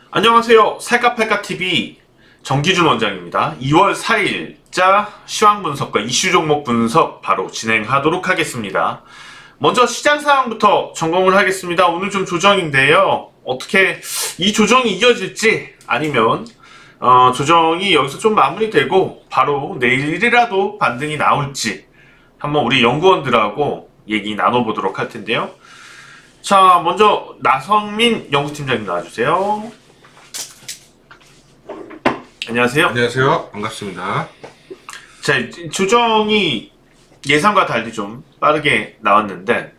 안녕하세요. 살까팔까TV 정기준 원장입니다. 2월 4일자 시황 분석과 이슈 종목 분석 바로 진행하도록 하겠습니다. 먼저 시장 상황부터 점검을 하겠습니다. 오늘 좀 조정인데요. 어떻게 이 조정이 이어질지 아니면 조정이 여기서 좀 마무리되고 바로 내일이라도 반등이 나올지 한번 우리 연구원들하고 얘기 나눠보도록 할 텐데요. 자, 먼저 나성민 연구팀장님 나와주세요. 안녕하세요. 안녕하세요. 반갑습니다. 자, 조정이 예상과 달리 좀 빠르게 나왔는데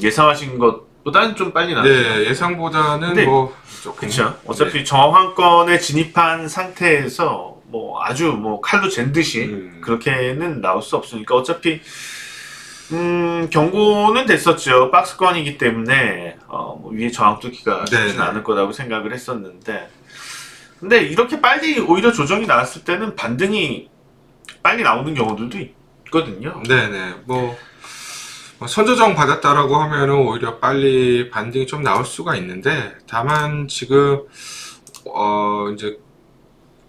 예상하신 것보다는 좀 빨리 나왔죠. 네, 예상보다는 네. 조금. 그렇죠. 어차피 네. 저항권에 진입한 상태에서 아주 칼로 잰 듯이 그렇게는 나올 수 없으니까 어차피 경고는 됐었죠. 박스권이기 때문에 위에 저항 뚫기가 쉽진 않을 거라고 생각을 했었는데, 근데 이렇게 빨리 오히려 조정이 나왔을 때는 반등이 빨리 나오는 경우들도 있거든요. 네네. 선조정 받았다라고 하면은 오히려 빨리 반등이 좀 나올 수가 있는데, 다만 지금 이제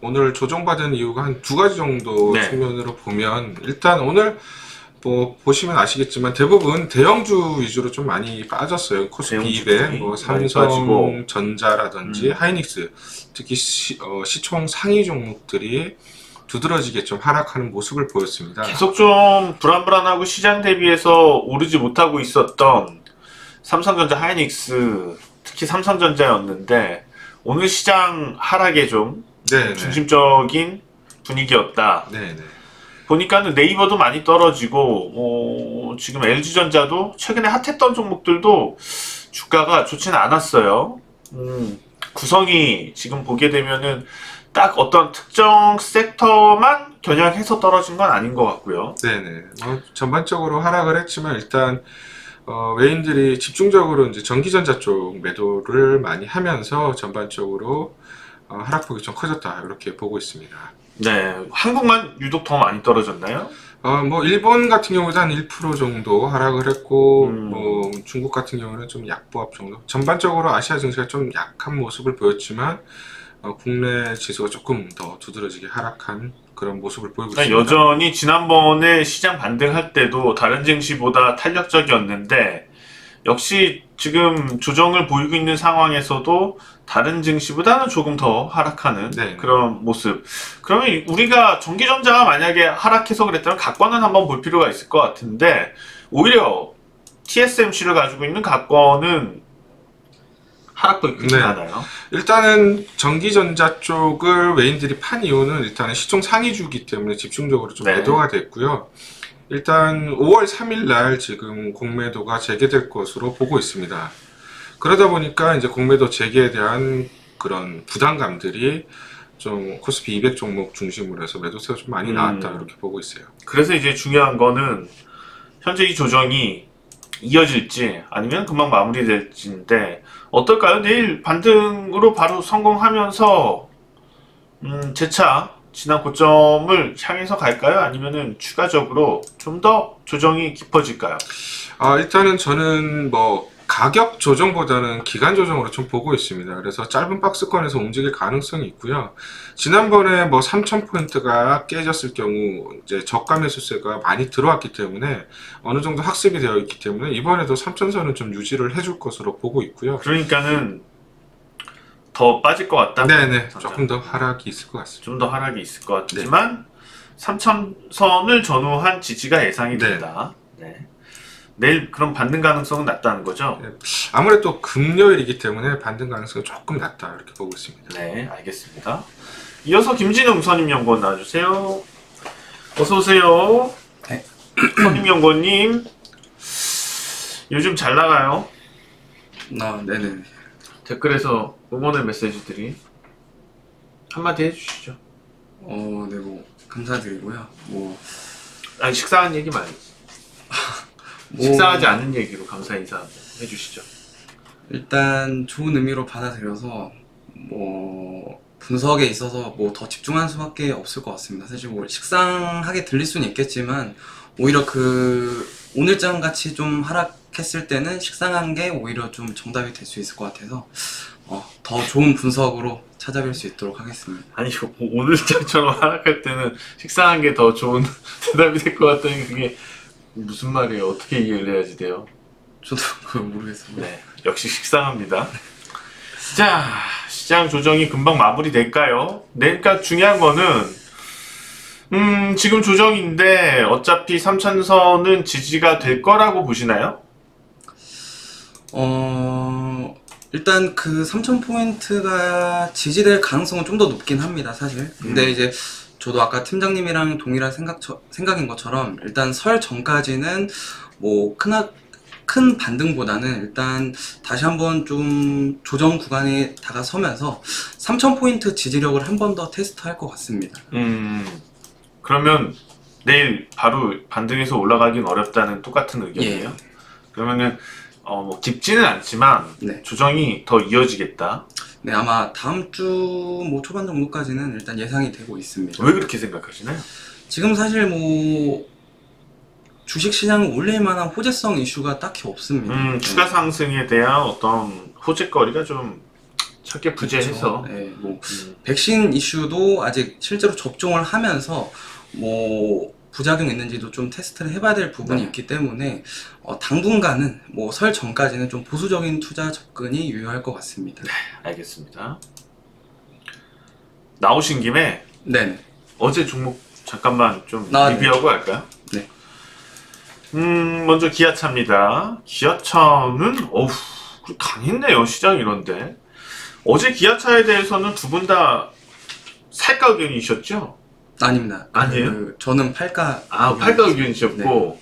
오늘 조정받은 이유가 한 두 가지 정도 측면으로 보면, 일단 오늘 보시면 아시겠지만 대부분 대형주 위주로 좀 많이 빠졌어요. 코스피 200, 삼성전자라든지 하이닉스, 특히 시총 상위 종목들이 두드러지게 좀 하락하는 모습을 보였습니다. 계속 좀 불안불안하고 시장 대비해서 오르지 못하고 있었던 삼성전자, 하이닉스, 특히 삼성전자였는데 오늘 시장 하락에 좀 중심적인 분위기였다. 네네. 보니까는 네이버도 많이 떨어지고 지금 LG전자도 최근에 핫했던 종목들도 주가가 좋지는 않았어요. 구성이 지금 보게 되면은 딱 어떤 특정 섹터만 겨냥해서 떨어진 건 아닌 것 같고요. 네네. 전반적으로 하락을 했지만 일단 외인들이 집중적으로 이제 전기전자 쪽 매도를 많이 하면서 전반적으로 하락폭이 좀 커졌다 이렇게 보고 있습니다. 네, 한국만 유독 더 많이 떨어졌나요? 일본 같은 경우도 한 1% 정도 하락을 했고, 중국 같은 경우는 좀 약보합 정도. 전반적으로 아시아 증시가 좀 약한 모습을 보였지만, 국내 지수가 조금 더 두드러지게 하락한 그런 모습을 보이고 있습니다. 여전히 지난번에 시장 반등할 때도 다른 증시보다 탄력적이었는데, 역시 지금 조정을 보이고 있는 상황에서도 다른 증시보다는 조금 더 하락하는 그런 모습. 그러면 우리가 전기전자가 만약에 하락해서 그랬다면 각권은 한번 볼 필요가 있을 것 같은데, 오히려 TSMC를 가지고 있는 각권은 하락폭이 크지 않아요. 일단은 전기전자 쪽을 외인들이 판 이유는 일단은 시총 상위주기 때문에 집중적으로 좀 매도가 됐고요. 일단 5월 3일 날 지금 공매도가 재개될 것으로 보고 있습니다. 그러다 보니까 이제 공매도 재개에 대한 그런 부담감들이 좀 코스피 200 종목 중심으로 해서 매도세가 좀 많이 나왔다 이렇게 보고 있어요. 그래서 이제 중요한 거는 현재 이 조정이 이어질지 아니면 금방 마무리될지인데 어떨까요? 내일 반등으로 바로 성공하면서 재차 지난 고점을 향해서 갈까요? 아니면은 추가적으로 좀 더 조정이 깊어질까요? 일단은 저는 가격 조정보다는 기간 조정으로 좀 보고 있습니다. 그래서 짧은 박스권에서 움직일 가능성이 있고요. 지난번에 3,000포인트가 깨졌을 경우 이제 저가 매수세가 많이 들어왔기 때문에 어느 정도 학습이 되어 있기 때문에 이번에도 3,000선은 좀 유지를 해줄 것으로 보고 있고요. 그러니까는 더 빠질 것 같다? 네네. 조금 더 하락이 있을 것 같습니다. 좀 더 하락이 있을 것 같지만 3,000선을 전후한 지지가 예상이 된다. 내일 그럼 반등 가능성은 낮다는 거죠? 아무래도 금요일이기 때문에 반등 가능성이 조금 낮다 이렇게 보고 있습니다. 네, 알겠습니다. 이어서 김진웅 선임연구원 나와주세요. 어서오세요. 네. 선임연구원님, 요즘 잘 나가요? 네네. 댓글에서 응원의 메시지들이 한마디 해주시죠. 네, 감사드리고요. 아니, 식상한 얘기 말고. 식상하지 않은 얘기로 감사 인사 해주시죠. 일단 좋은 의미로 받아들여서 분석에 있어서 더 집중하는 수밖에 없을 것 같습니다. 사실 식상하게 들릴 수는 있겠지만 오히려 오늘장 같이 좀 하락했을 때는 식상한 게 오히려 좀 정답이 될 수 있을 것 같아서 더 좋은 분석으로 찾아뵐 수 있도록 하겠습니다. 아니 오늘장처럼 하락할 때는 식상한 게 더 좋은 대답이 될 것 같다니 그게 무슨 말이에요? 어떻게 이해를 해야지 돼요? 저도 그걸 모르겠습니다. 네, 역시 식상합니다. 자, 시장 조정이 금방 마무리될까요? 네, 그러니까 중요한 거는 지금 조정인데 어차피 3천선은 지지가 될 거라고 보시나요? 일단 그 3,000포인트가 지지될 가능성은 좀 더 높긴 합니다, 사실. 근데 이제 저도 아까 팀장님이랑 동일한 생각인 것처럼 일단 설 전까지는 뭐 큰 반등보다는 일단 다시 한번 좀 조정 구간에 다가서면서 3,000포인트 지지력을 한 번 더 테스트할 것 같습니다. 그러면 내일 바로 반등해서 올라가긴 어렵다는 똑같은 의견이에요? 예. 그러면은 뭐 깊지는 않지만 네. 조정이 더 이어지겠다. 네, 아마 다음 주 뭐 초반 정도까지는 일단 예상이 되고 있습니다. 왜 그렇게 생각하시나요? 지금 사실 뭐 주식시장을 올릴 만한 호재성 이슈가 딱히 없습니다. 추가 상승에 대한 어떤 호재거리가 좀 찾기 부재해서. 네, 뭐 백신 이슈도 아직 실제로 접종을 하면서 뭐 부작용 있는지도 좀 테스트를 해봐야 될 부분이 있기 때문에 당분간은 뭐 설 전까지는 좀 보수적인 투자 접근이 유효할 것 같습니다. 네, 알겠습니다. 나오신 김에 네. 어제 종목 잠깐만 좀 네. 리뷰하고 할까요? 네. 먼저 기아차입니다. 기아차는 강했네요, 시장 이런데. 어제 기아차에 대해서는 두 분 다 살까 의견이셨죠? 아닙니다. 아니에요? 저는 팔가. 팔까 의견이셨고,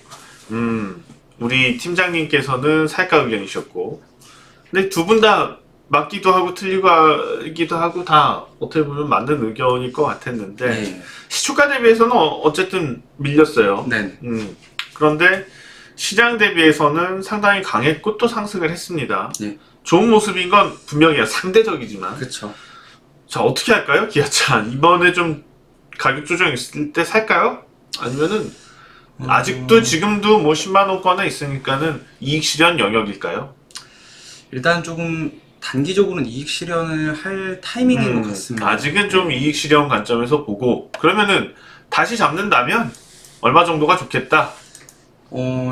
우리 팀장님께서는 살까 의견이셨고, 근데 두 분 다 맞기도 하고 틀리기도 하고 다 어떻게 보면 맞는 의견일 것 같았는데, 네. 시초가 대비해서는 어쨌든 밀렸어요. 네. 그런데 시장 대비해서는 상당히 강했고 또 상승을 했습니다. 네. 좋은 모습인 건 분명히 상대적이지만. 그렇죠. 자, 어떻게 할까요? 기아차 이번에 좀 가격 조정 있을 때 살까요? 아니면은 아직도 지금도 뭐 10만원권에 있으니까는 이익 실현 영역일까요? 일단 조금 단기적으로는 이익 실현을 할 타이밍인 것 같습니다. 아직은 좀 이익 실현 관점에서 보고, 그러면은 다시 잡는다면 얼마 정도가 좋겠다?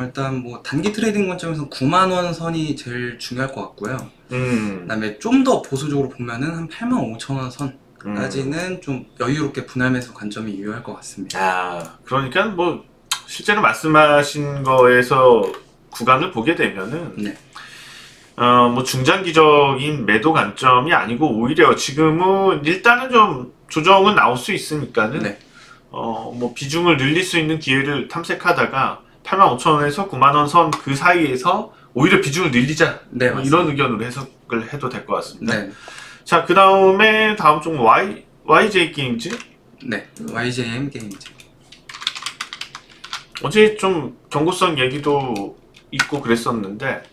일단 뭐 단기 트레이딩 관점에서 9만원 선이 제일 중요할 것 같고요. 그다음에 좀 더 보수적으로 보면은 한 85,000원 선까지는 좀 여유롭게 분할 매수 관점이 유효할 것 같습니다. 그러니까 뭐 실제로 말씀하신 거에서 구간을 보게 되면은 네. 뭐 중장기적인 매도 관점이 아니고 오히려 지금은 일단은 좀 조정은 나올 수 있으니까는 네. 뭐 비중을 늘릴 수 있는 기회를 탐색하다가 85,000원에서 9만원 선 그 사이에서 오히려 비중을 늘리자. 네, 이런 의견으로 해석을 해도 될 것 같습니다. 네. 자, 그 다음에 다음 종 YJ 게임즈. 네. YJM 게임즈. 어제 좀 경고성 얘기도 있고 그랬었는데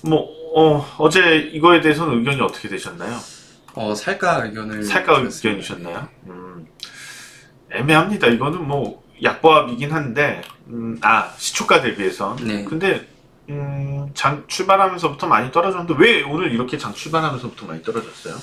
뭐 어제 이거에 대해서는 의견이 어떻게 되셨나요? 살까 의견을 살까 드렸습니다. 의견이셨나요? 애매합니다. 이거는 뭐 약보합이긴 한데 시초가 대비해서. 네. 근데 장 출발하면서부터 많이 떨어졌는데 왜 오늘 이렇게 장 출발하면서부터 많이 떨어졌어요?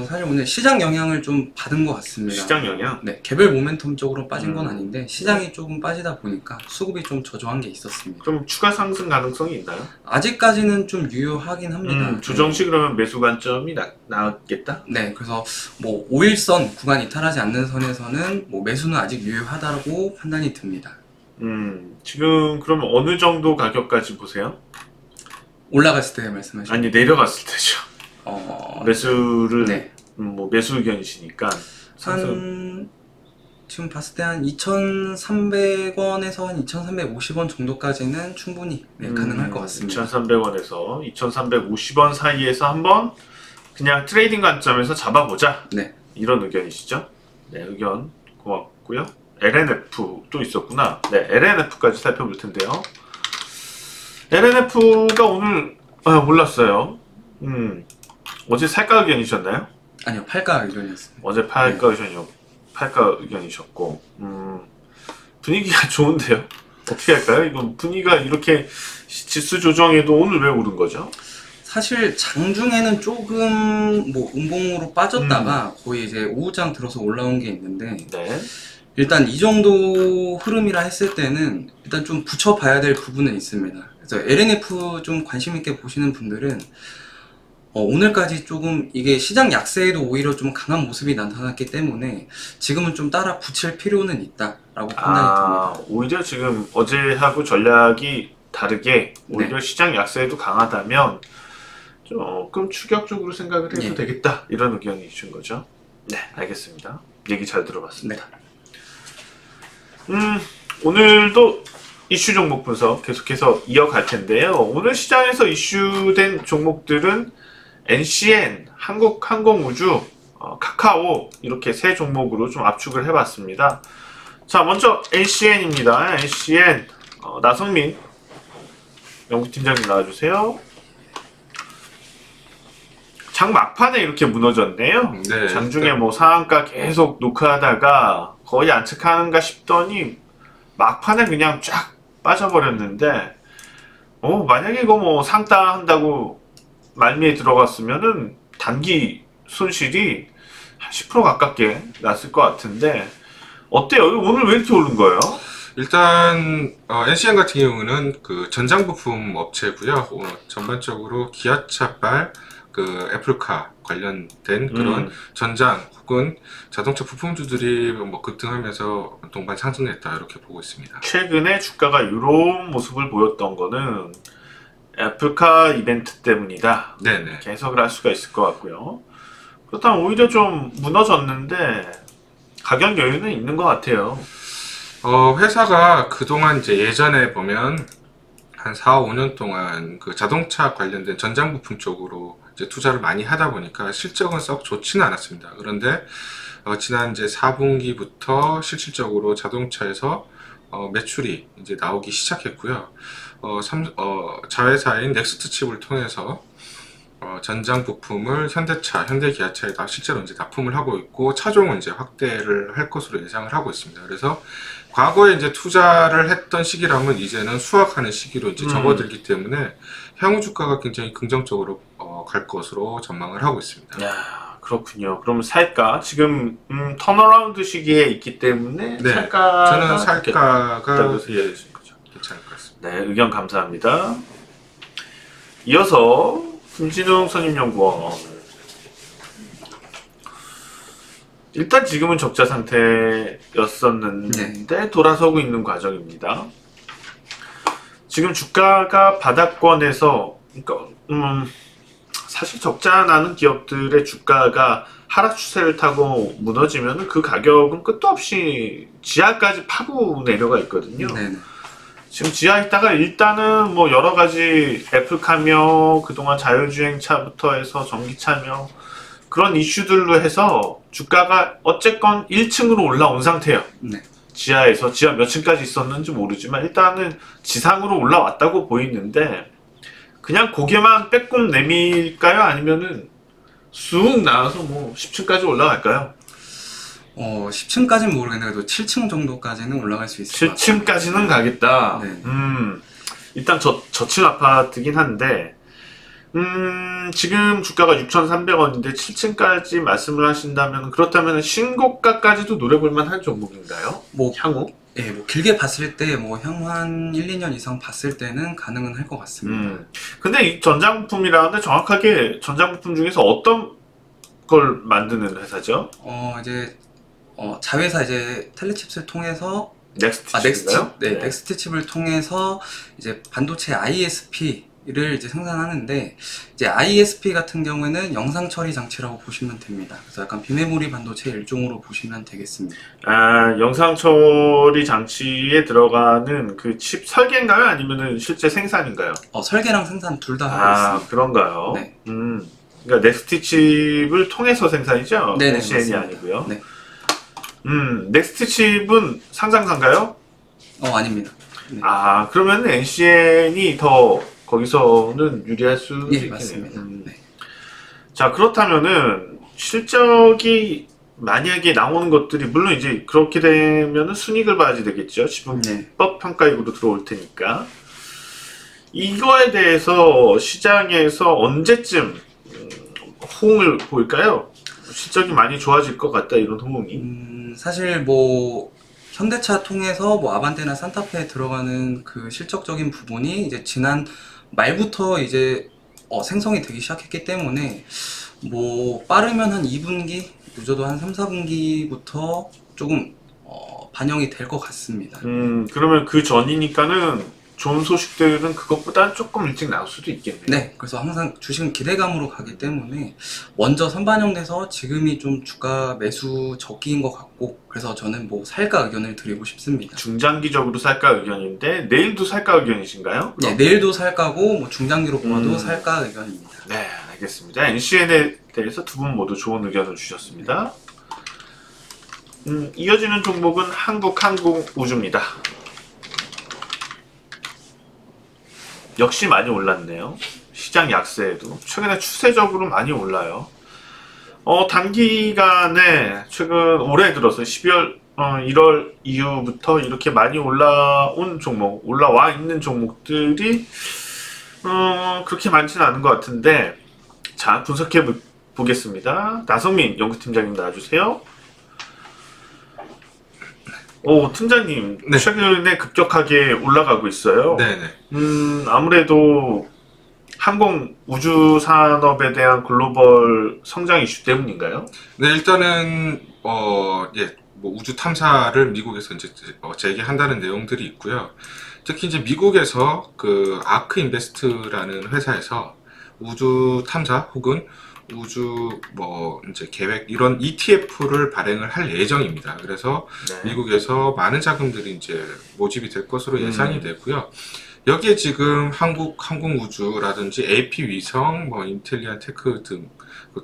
사실 오늘 시장 영향을 좀 받은 것 같습니다. 시장 영향? 네, 개별 모멘텀 쪽으로 빠진 건 아닌데 시장이 조금 빠지다 보니까 수급이 좀 저조한 게 있었습니다. 그럼 추가 상승 가능성이 있나요? 아직까지는 좀 유효하긴 합니다. 조정식 그러면 매수 관점이 나왔겠다? 네, 그래서 뭐 5일선 구간 이탈하지 않는 선에서는 뭐 매수는 아직 유효하다고 판단이 듭니다. 지금 그러면 어느 정도 가격까지 보세요? 올라갔을 때 말씀하시죠? 아니 내려갔을 때죠. 매수를 네. 뭐 매수 의견이시니까 한 지금 봤을 때 한 2,300원에서 한 2,350원 정도까지는 충분히 가능할 것 같습니다. 2,300원에서 2,350원 사이에서 한번 그냥 트레이딩 관점에서 잡아보자. 네. 이런 의견이시죠? 네, 의견 고맙고요. LNF도 있었구나. 네, LNF까지 살펴볼 텐데요. LNF가 오늘 몰랐어요. 어제 살까 의견이셨나요? 아니요, 팔까 의견이었습니다. 어제 팔까 의견이셨고, 분위기가 좋은데요? 어떻게 할까요? 이건 분위기가 이렇게 지수 조정에도 오늘 왜 오른 거죠? 사실 장중에는 조금 뭐 음봉으로 빠졌다가 거의 이제 오후장 들어서 올라온 게 있는데 네. 일단 이 정도 흐름이라 했을 때는 일단 좀 붙여봐야 될 부분은 있습니다. 그래서 LNF 좀 관심 있게 보시는 분들은 오늘까지 조금 이게 시장 약세에도 오히려 좀 강한 모습이 나타났기 때문에 지금은 좀 따라 붙일 필요는 있다라고 판단이 듭니다. 오히려 지금 어제하고 전략이 다르게 오히려 네. 시장 약세에도 강하다면 조금 추격적으로 생각을 해도 예. 되겠다 이런 의견이신 거죠? 네, 알겠습니다. 얘기 잘 들어봤습니다. 오늘도 이슈 종목 분석 계속해서 이어갈 텐데요. 오늘 시장에서 이슈된 종목들은 NCN, 한국항공우주, 카카오 이렇게 세 종목으로 좀 압축을 해봤습니다. 자, 먼저 NCN입니다. NCN 나성민 연구팀장님 나와주세요. 장 막판에 이렇게 무너졌네요. 네, 장중에 뭐 상한가 계속 노크하다가 거의 안착하는가 싶더니 막판에 그냥 쫙 빠져버렸는데 만약에 이거 뭐 상따 한다고 말미에 들어갔으면은 단기 손실이 한 10% 가깝게 났을 것 같은데 어때요? 오늘 왜 이렇게 오른 거예요? 일단 NCN 같은 경우는 그 전장 부품 업체고요. 전반적으로 기아차발 그 애플카 관련된 그런 전장 혹은 자동차 부품주들이 뭐 급등하면서 동반 상승했다 이렇게 보고 있습니다. 최근에 주가가 이런 모습을 보였던 거는 애플카 이벤트 때문이다. 네네. 이렇게 해석을 할 수가 있을 것 같고요. 그렇다면 오히려 좀 무너졌는데 가격 여유는 있는 것 같아요. 회사가 그동안 이제 예전에 보면 한 4, 5년 동안 그 자동차 관련된 전장 부품 쪽으로 이제 투자를 많이 하다 보니까 실적은 썩 좋지는 않았습니다. 그런데 지난 이제 4분기부터 실질적으로 자동차에서 매출이 이제 나오기 시작했고요. 자회사인 넥스트 칩을 통해서 전장 부품을 현대차, 현대기아차에다 실제로 이제 납품을 하고 있고 차종은 이제 확대를 할 것으로 예상을 하고 있습니다. 그래서 과거에 이제 투자를 했던 시기라면 이제는 수확하는 시기로 이제 접어들기 때문에 향후 주가가 굉장히 긍정적으로 갈 것으로 전망을 하고 있습니다. 야, 그렇군요. 그럼 살까? 지금 턴어라운드 시기에 있기 때문에 네, 살까? 저는 살가가 예, 괜찮을 것 같습니다. 네, 의견 감사합니다. 이어서 김진웅 선임연구원. 일단 지금은 적자 상태였었는데 돌아서고 있는 과정입니다. 지금 주가가 바닥권에서 그러니까 사실 적자 나는 기업들의 주가가 하락 추세를 타고 무너지면 그 가격은 끝도 없이 지하까지 파고 내려가 있거든요. 네네. 지금 지하에 있다가 일단은 뭐 여러 가지 애플카며 그동안 자율주행차부터 해서 전기차며 그런 이슈들로 해서 주가가 어쨌건 1층으로 올라온 상태예요. 네. 지하 몇 층까지 있었는지 모르지만 일단은 지상으로 올라왔다고 보이는데 그냥 고개만 빼꼼 내밀까요? 아니면은 쑥 나와서 뭐 10층까지 올라갈까요? 10층까지는 모르겠는데 그래도 7층 정도까지는 올라갈 수 있을 것 같아요. 7층까지는 가겠다. 네. 일단 저층 아파트긴 한데 지금 주가가 6,300원인데 7층까지 말씀을 하신다면 그렇다면 신고가까지도 노려볼 만한 종목인가요? 뭐 향후? 예, 뭐 길게 봤을 때 뭐 향후 한 1, 2년 이상 봤을 때는 가능은 할 것 같습니다. 근데 이 전장부품이라는데 정확하게 전장부품 중에서 어떤 걸 만드는 회사죠? 이제 자회사 이제 텔레칩스를 통해서 넥스트 넥스트 칩인가요? 칩, 네, 넥스트 칩을 통해서 이제 반도체 ISP를 이제 생산하는데 이제 ISP 같은 경우에는 영상 처리 장치라고 보시면 됩니다. 그래서 약간 비메모리 반도체 일종으로 보시면 되겠습니다. 영상 처리 장치에 들어가는 그 칩 설계인가요? 아니면은 실제 생산인가요? 설계랑 생산 둘 다 하고 있습니다. 그런가요? 네. 그러니까 넥스트 칩을 통해서 생산이죠? 네네, NCN이 맞습니다. 아니고요. 네. 넥스트 칩은 상장사인가요? 아닙니다. 네. 그러면 NCN이 더 거기서는 유리할 수도 예, 있겠네요. 맞습니다. 네. 자, 그렇다면은 실적이 만약에 나오는 것들이 물론 이제 그렇게 되면은 순이익을 봐야지 되겠죠. 지분법 평가익으로 들어올 테니까 이거에 대해서 시장에서 언제쯤 호응을 보일까요? 실적이 많이 좋아질 것 같다 이런 호응이. 사실 뭐 현대차 통해서 뭐 아반떼나 산타페에 들어가는 그 실적적인 부분이 이제 지난 말부터 이제 생성이 되기 시작했기 때문에 뭐 빠르면 한 2분기, 늦어도 한 3, 4분기부터 조금 반영이 될 것 같습니다. 그러면 그 전이니까는 좋은 소식들은 그것보다 조금 일찍 나올 수도 있겠네요. 네, 그래서 항상 주식은 기대감으로 가기 때문에 먼저 선반영돼서 지금이 좀 주가 매수 적기인 것 같고, 그래서 저는 뭐 살까 의견을 드리고 싶습니다. 중장기적으로 살까 의견인데 내일도 살까 의견이신가요? 네, 내일도 살까고 뭐 중장기로 보아도 살까 의견입니다. 네, 알겠습니다. NCN에 대해서 두 분 모두 좋은 의견을 주셨습니다. 이어지는 종목은 한국항공우주입니다. 역시 많이 올랐네요. 시장 약세에도 최근에 추세적으로 많이 올라요. 단기간에 최근 올해 들어서 1월 이후부터 이렇게 많이 올라온 종목, 올라와 있는 종목들이 그렇게 많지는 않은 것 같은데, 자, 분석해 보겠습니다. 나성민 연구팀장님 나와주세요. 팀장님, 네. 최근에 급격하게 올라가고 있어요. 네네. 아무래도 항공 우주 산업에 대한 글로벌 성장 이슈 때문인가요? 네, 일단은 예, 뭐 우주 탐사를 미국에서 이제 재개한다는 내용들이 있고요. 특히 이제 미국에서 그 아크 인베스트라는 회사에서 우주 탐사 혹은 우주 뭐 이제 계획 이런 ETF를 발행을 할 예정입니다. 그래서 네. 미국에서 많은 자금들이 이제 모집이 될 것으로 예상이 되고요. 여기에 지금 한국 항공우주라든지 AP 위성, 뭐 인텔리안 테크 등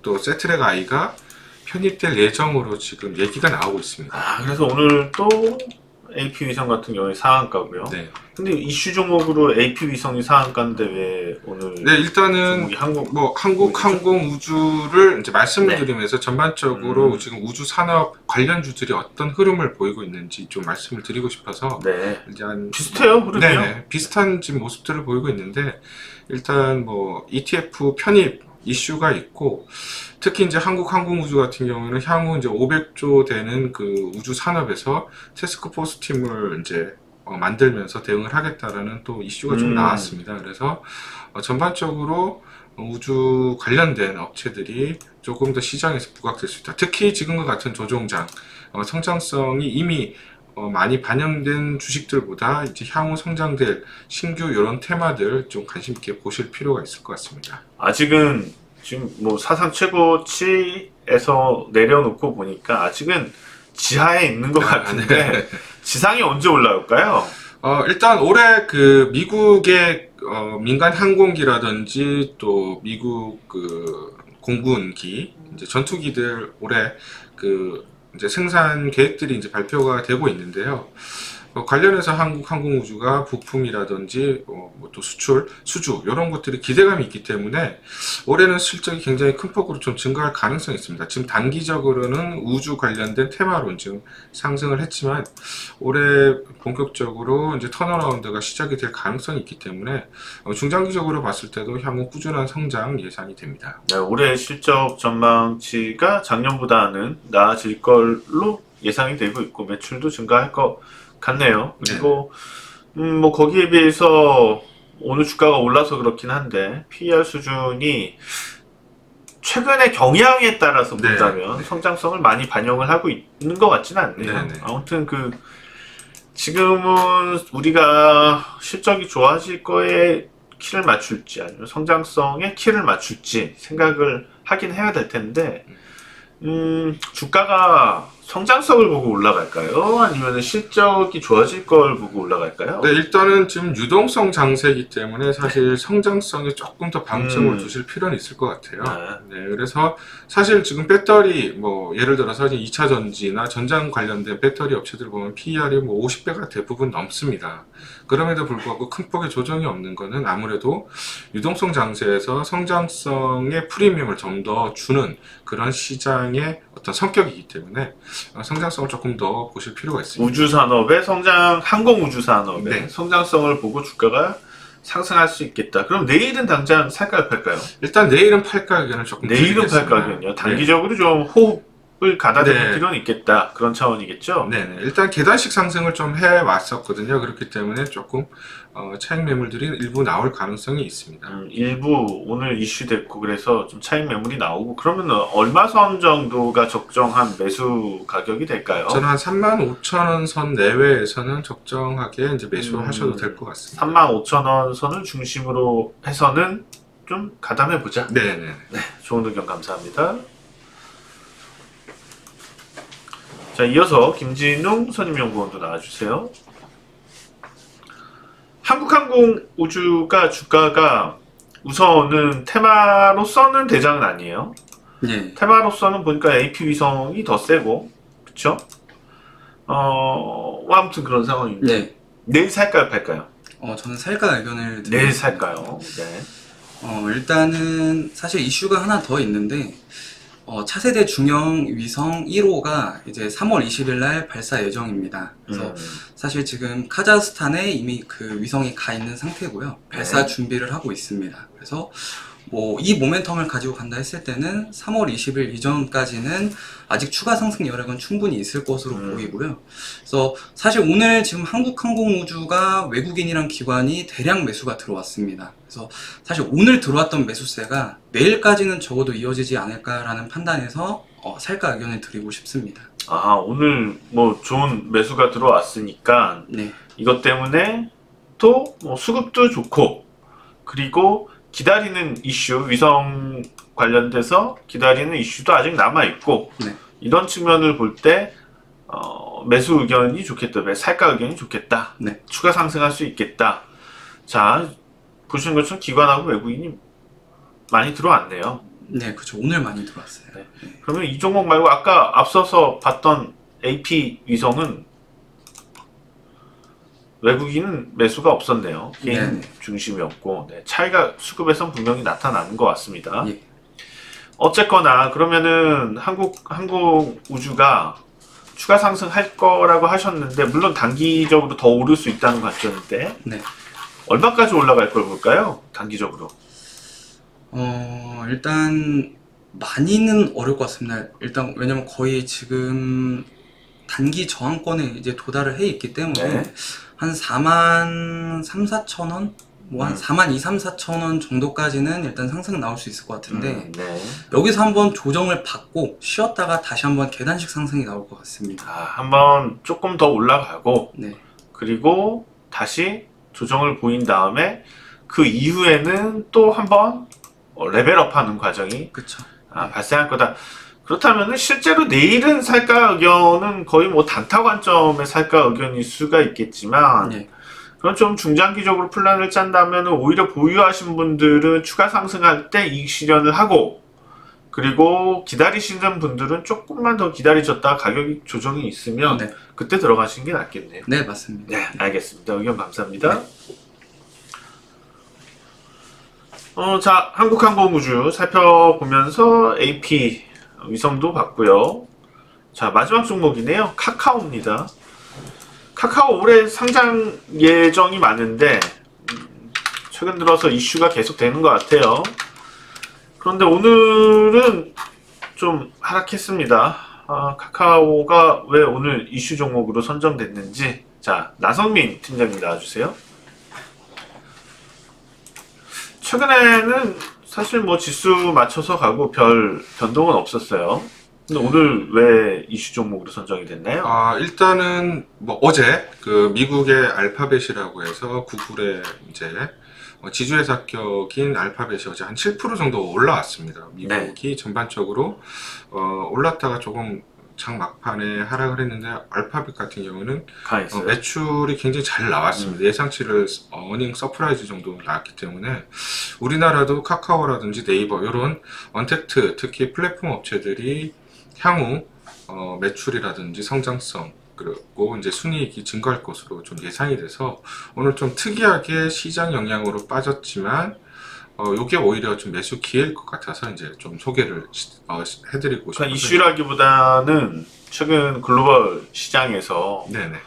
또 세트랙 I가 편입될 예정으로 지금 얘기가 나오고 있습니다. 그래서 오늘 또 AP 위성 같은 경우에 상한가고요. 네. 근데 이슈 종목으로 AP 위성이 상한가인데 왜 오늘 네, 일단은 한국 항공 우주를 이제 말씀을 드리면서 전반적으로 지금 우주 산업 관련주들이 어떤 흐름을 보이고 있는지 좀 말씀을 드리고 싶어서 일단 비슷해요, 흐름이요? 네, 비슷한 지금 모습들을 보이고 있는데, 일단 뭐 ETF 편입 이슈가 있고, 특히 이제 한국 항공우주 같은 경우는 향후 이제 500조 되는 그 우주 산업에서 태스크포스 팀을 이제 만들면서 대응을 하겠다라는 또 이슈가 좀 나왔습니다. 그래서 전반적으로 우주 관련된 업체들이 조금 더 시장에서 부각될 수 있다. 특히 지금과 같은 조종장, 성장성이 이미 많이 반영된 주식들보다 이제 향후 성장될 신규 이런 테마들 좀 관심 있게 보실 필요가 있을 것 같습니다. 아직은 지금 뭐 사상 최고치에서 내려놓고 보니까 아직은 지하에 있는 것 같은데 지상이 언제 올라올까요? 일단 올해 그 미국의 민간 항공기라든지 또 미국 그 공군기 이제 전투기들 올해 그 이제 생산 계획들이 이제 발표가 되고 있는데요. 관련해서 한국 항공우주가 부품이라든지 뭐 또 수출, 수주 이런 것들이 기대감이 있기 때문에 올해는 실적이 굉장히 큰 폭으로 좀 증가할 가능성이 있습니다. 지금 단기적으로는 우주 관련된 테마로 지금 상승을 했지만 올해 본격적으로 이제 턴어라운드가 시작이 될 가능성이 있기 때문에 중장기적으로 봤을 때도 향후 꾸준한 성장 예상이 됩니다. 네, 올해 실적 전망치가 작년보다는 나아질 걸로 예상이 되고 있고 매출도 증가할 것 같네요. 그리고 뭐 거기에 비해서 오늘 주가가 올라서 그렇긴 한데 PER 수준이 최근의 경향에 따라서 본다면 성장성을 많이 반영을 하고 있는 것 같지는 않네요. 아무튼 그 지금은 우리가 실적이 좋아질 거에 키를 맞출지 아니면 성장성에 키를 맞출지 생각을 하긴 해야 될 텐데 주가가 성장성을 보고 올라갈까요? 아니면 실적이 좋아질 걸 보고 올라갈까요? 네, 일단은 지금 유동성 장세이기 때문에 사실 성장성에 조금 더 방점을 두실 필요는 있을 것 같아요. 네, 그래서 사실 지금 배터리 뭐 예를 들어서 2차 전지나 전장 관련된 배터리 업체들 보면 PER이 뭐 50배가 대부분 넘습니다. 그럼에도 불구하고 큰 폭의 조정이 없는 거는 아무래도 유동성 장세에서 성장성의 프리미엄을 좀 더 주는 그런 시장의 어떤 성격이기 때문에 성장성을 조금 더 보실 필요가 있습니다. 우주산업의 성장, 항공우주산업의 성장성을 보고 주가가 상승할 수 있겠다. 그럼 내일은 당장 살까요, 팔까요? 일단 내일은 팔까 의견을 조금 내일은 드리겠습니다. 팔까 의견요. 단기적으로 좀 호흡을 가다듬을 네. 필요는 있겠다. 그런 차원이겠죠. 네네. 일단 계단식 상승을 좀 해왔었거든요. 그렇기 때문에 조금 차익 매물들이 일부 나올 가능성이 있습니다. 일부 오늘 이슈됐고 그래서 좀 차익 매물이 나오고 그러면 얼마 선 정도가 적정한 매수 가격이 될까요? 저는 한 35,000원 선 내외에서는 적정하게 이제 매수하셔도 될 것 같습니다. 35,000원 선을 중심으로 해서는 좀 가담해 보자. 네네. 네, 좋은 의견 감사합니다. 자, 이어서 김진웅 선임연구원도 나와주세요. 한국항공우주가 주가가 우선은 테마로서는 대장은 아니에요. 네. 테마로서는 보니까 AP 위성이 더 세고, 그쵸? 아무튼 그런 상황인데. 네. 내일 살까요, 팔까요? 저는 살까 의견을 드리겠습니다. 내일 살까요? 네. 일단은 사실 이슈가 하나 더 있는데 차세대 중형 위성 1호가 이제 3월 20일 날 발사 예정입니다. 그래서 사실 지금 카자흐스탄에 이미 그 위성이 가 있는 상태고요. 발사 네. 준비를 하고 있습니다. 그래서 뭐 이 모멘텀을 가지고 간다 했을 때는 3월 20일 이전까지는 아직 추가 상승 여력은 충분히 있을 것으로 보이고요. 그래서 사실 오늘 지금 한국항공우주가 외국인이랑 기관이 대량 매수가 들어왔습니다. 그래서 사실 오늘 들어왔던 매수세가 내일까지는 적어도 이어지지 않을까라는 판단에서 살까 의견을 드리고 싶습니다. 아, 오늘 뭐 좋은 매수가 들어왔으니까 네. 이것 때문에 또 뭐 수급도 좋고 그리고 기다리는 이슈, 위성 관련돼서 기다리는 이슈도 아직 남아있고 네. 이런 측면을 볼 때 매수 의견이 좋겠다, 살까 의견이 좋겠다, 네. 추가 상승할 수 있겠다. 자, 보시는 것처럼 기관하고 외국인이 많이 들어왔네요. 네, 그렇죠. 오늘 많이 들어왔어요. 네. 네. 그러면 이 종목 말고 아까 앞서서 봤던 AP 위성은 외국인은 매수가 없었네요. 개인 네네. 중심이었고, 네, 차이가 수급에선 분명히 나타나는 것 같습니다. 예. 어쨌거나 그러면은 한국 우주가 추가 상승할 거라고 하셨는데 물론 단기적으로 더 오를 수 있다는 관점인데 네. 얼마까지 올라갈 걸 볼까요? 단기적으로. 일단 많이는 어려울 것 같습니다. 일단 왜냐면 거의 지금 단기 저항권에 이제 도달을 해 있기 때문에 네. 한 4만 3, 4천 원? 뭐 한 4만 2, 3, 4천 원 정도까지는 일단 상승 나올 수 있을 것 같은데 네. 여기서 한번 조정을 받고 쉬었다가 다시 한번 계단식 상승이 나올 것 같습니다. 한번 조금 더 올라가고 네. 그리고 다시 조정을 보인 다음에 그 이후에는 또 한번 레벨업하는 과정이 그쵸. 발생할 거다. 그렇다면 실제로 내일은 살까 의견은 거의 뭐 단타 관점의 살까 의견일 수가 있겠지만 네. 그럼 좀 중장기적으로 플랜을 짠다면 오히려 보유하신 분들은 추가 상승할 때 이익 실현을 하고 그리고 기다리시는 분들은 조금만 더 기다리셨다가 가격이 조정이 있으면 네. 그때 들어가시는 게 낫겠네요. 네, 맞습니다. 네, 알겠습니다. 의견 감사합니다. 네. 자, 한국항공우주 살펴보면서 AP 위성도 봤고요. 자, 마지막 종목이네요. 카카오입니다. 카카오 올해 상장 예정이 많은데 최근 들어서 이슈가 계속 되는 것 같아요. 그런데 오늘은 좀 하락했습니다. 카카오가 왜 오늘 이슈 종목으로 선정됐는지 자, 나성민 팀장님 나와주세요. 최근에는 사실 뭐 지수 맞춰서 가고 별 변동은 없었어요. 근데 오늘 왜 이슈 종목으로 선정이 됐나요? 일단은 뭐 어제 그 미국의 알파벳이라고 해서 구글의 이제 지주회사 합격인 알파벳이 어제 한 7% 정도 올라왔습니다. 미국이 전반적으로 올랐다가 조금 장 막판에 하락을 했는데 알파벳 같은 경우는 강했어요. 매출이 굉장히 잘 나왔습니다. 예상치를 어닝 서프라이즈 정도 나왔기 때문에 우리나라도 카카오라든지 네이버 이런 언택트 특히 플랫폼 업체들이 향후 매출이라든지 성장성 그리고 이제 순이익이 증가할 것으로 좀 예상이 돼서 오늘 좀 특이하게 시장 영향으로 빠졌지만 요게 오히려 좀 매수 기회일 것 같아서 이제 좀 소개를 해드리고 싶어요. 그러니까 이슈라기보다는 최근 글로벌 시장에서 네네.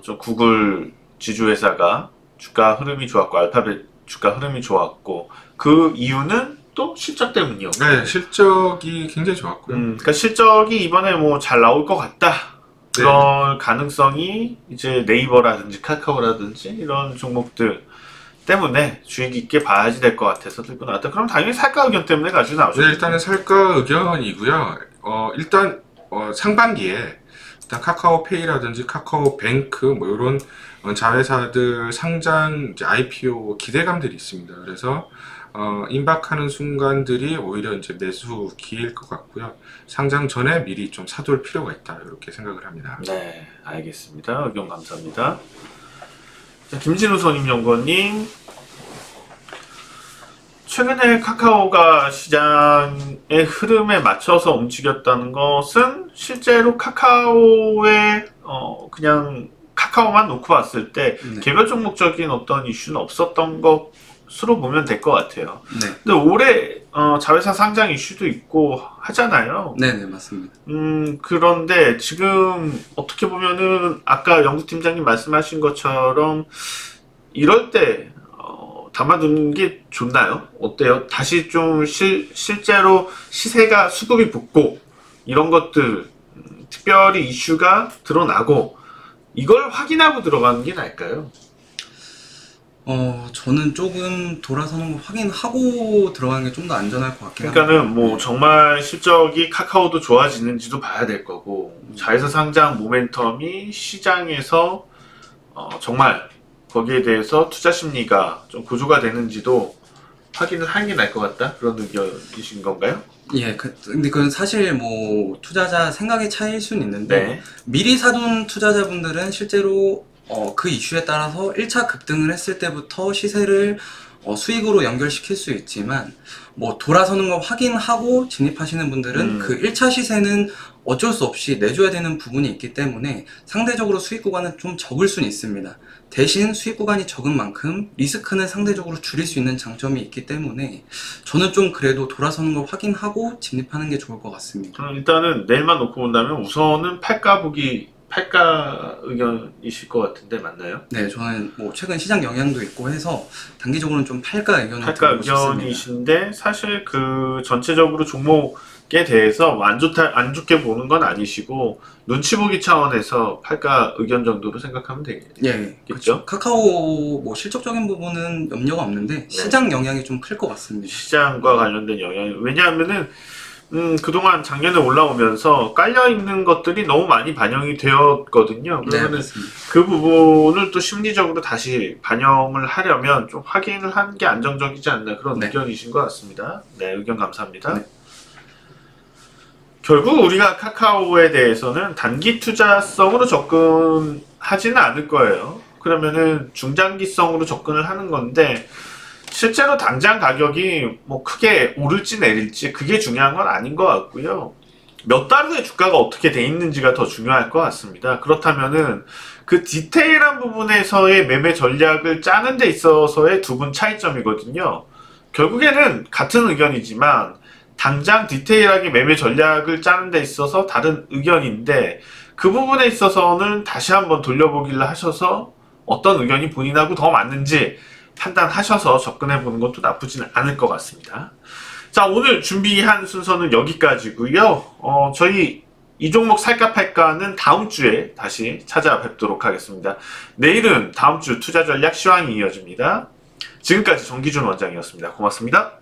좀 구글 지주회사가 주가 흐름이 좋았고 알파벳 주가 흐름이 좋았고 그 이유는 또 실적 때문이요. 네, 실적이 굉장히 좋았고요. 그러니까 실적이 이번에 뭐 잘 나올 것 같다. 그런 가능성이 이제 네이버라든지 카카오라든지 이런 종목들 때문에 주의 깊게 봐야지 될 것 같아서 들고 나왔다. 그럼 당연히 살까 의견 때문에 가지고 나오죠. 네, 일단은 살까 의견이고요. 일단 상반기에 일단 카카오페이라든지 카카오뱅크 뭐 이런 자회사들 상장 이제 IPO 기대감들이 있습니다. 그래서 임박하는 순간들이 오히려 이제 매수 기회일 것 같고요. 상장 전에 미리 좀 사둘 필요가 있다 이렇게 생각을 합니다. 네, 알겠습니다. 의견 감사합니다. 자, 김진우 선임연구원님, 최근에 카카오가 시장의 흐름에 맞춰서 움직였다는 것은 실제로 카카오의 그냥 카카오만 놓고 봤을 때 개별 종목적인 어떤 이슈는 없었던 것으로 보면 될 것 같아요. 네. 근데 올해 자회사 상장 이슈도 있고 하잖아요. 네네, 맞습니다. 그런데 지금 어떻게 보면은 아까 연구팀장님 말씀하신 것처럼 이럴 때 담아두는 게 좋나요? 어때요? 다시 좀 실제로 시세가 수급이 붙고 이런 것들 특별히 이슈가 드러나고 이걸 확인하고 들어가는 게 나을까요? 저는 조금 돌아서는 거 확인하고 들어가는 게 좀 더 안전할 것 같긴 합니다. 그러니까는 뭐 정말 실적이 카카오도 좋아지는지도 봐야 될 거고 자회사 상장 모멘텀이 시장에서 정말 거기에 대해서 투자 심리가 좀 고조가 되는지도 확인을 하는 게 나을 것 같다? 그런 의견이신 건가요? 예, 근데 그건 사실 뭐 투자자 생각의 차이일 수는 있는데 네. 미리 사둔 투자자분들은 실제로 그 이슈에 따라서 1차 급등을 했을 때부터 시세를 수익으로 연결시킬 수 있지만 뭐 돌아서는 거 확인하고 진입하시는 분들은 그 1차 시세는 어쩔 수 없이 내줘야 되는 부분이 있기 때문에 상대적으로 수익 구간은 좀 적을 수는 있습니다. 대신 수익 구간이 적은 만큼 리스크는 상대적으로 줄일 수 있는 장점이 있기 때문에 저는 좀 그래도 돌아서는 걸 확인하고 진입하는 게 좋을 것 같습니다. 일단은 내일만 놓고 본다면 우선은 팔가 의견이실 것 같은데 맞나요? 네, 저는 뭐 최근 시장 영향도 있고 해서 단기적으로는 좀 팔가 의견을 팔가 드리고 싶습니다. 의견이신데 사실 그 전체적으로 종목에 대해서 안 좋게 보는 건 아니시고 눈치 보기 차원에서 팔가 의견 정도로 생각하면 되겠죠? 예, 그렇죠. 카카오 뭐 실적적인 부분은 염려가 없는데 시장 영향이 좀 클 것 같습니다. 시장과 관련된 영향이 왜냐하면은 그동안 작년에 올라오면서 깔려있는 것들이 너무 많이 반영이 되었거든요. 그러면은 그 부분을 또 심리적으로 다시 반영을 하려면 좀 확인을 하는 게 안정적이지 않나 그런 의견이신 것 같습니다. 네, 의견 감사합니다. 네. 결국 우리가 카카오에 대해서는 단기 투자성으로 접근하지는 않을 거예요. 그러면은 중장기성으로 접근을 하는 건데 실제로 당장 가격이 뭐 크게 오를지 내릴지 그게 중요한 건 아닌 것 같고요. 몇 달 후에 주가가 어떻게 돼 있는지가 더 중요할 것 같습니다. 그렇다면은 그 디테일한 부분에서의 매매 전략을 짜는 데 있어서의 두 분 차이점이거든요. 결국에는 같은 의견이지만 당장 디테일하게 매매 전략을 짜는 데 있어서 다른 의견인데 그 부분에 있어서는 다시 한번 돌려보기를 하셔서 어떤 의견이 본인하고 더 맞는지 판단하셔서 접근해보는 것도 나쁘지는 않을 것 같습니다. 자, 오늘 준비한 순서는 여기까지고요. 저희 이 종목 살까 팔까는 다음 주에 다시 찾아뵙도록 하겠습니다. 내일은 다음 주 투자 전략 시황이 이어집니다. 지금까지 정기준 원장이었습니다. 고맙습니다.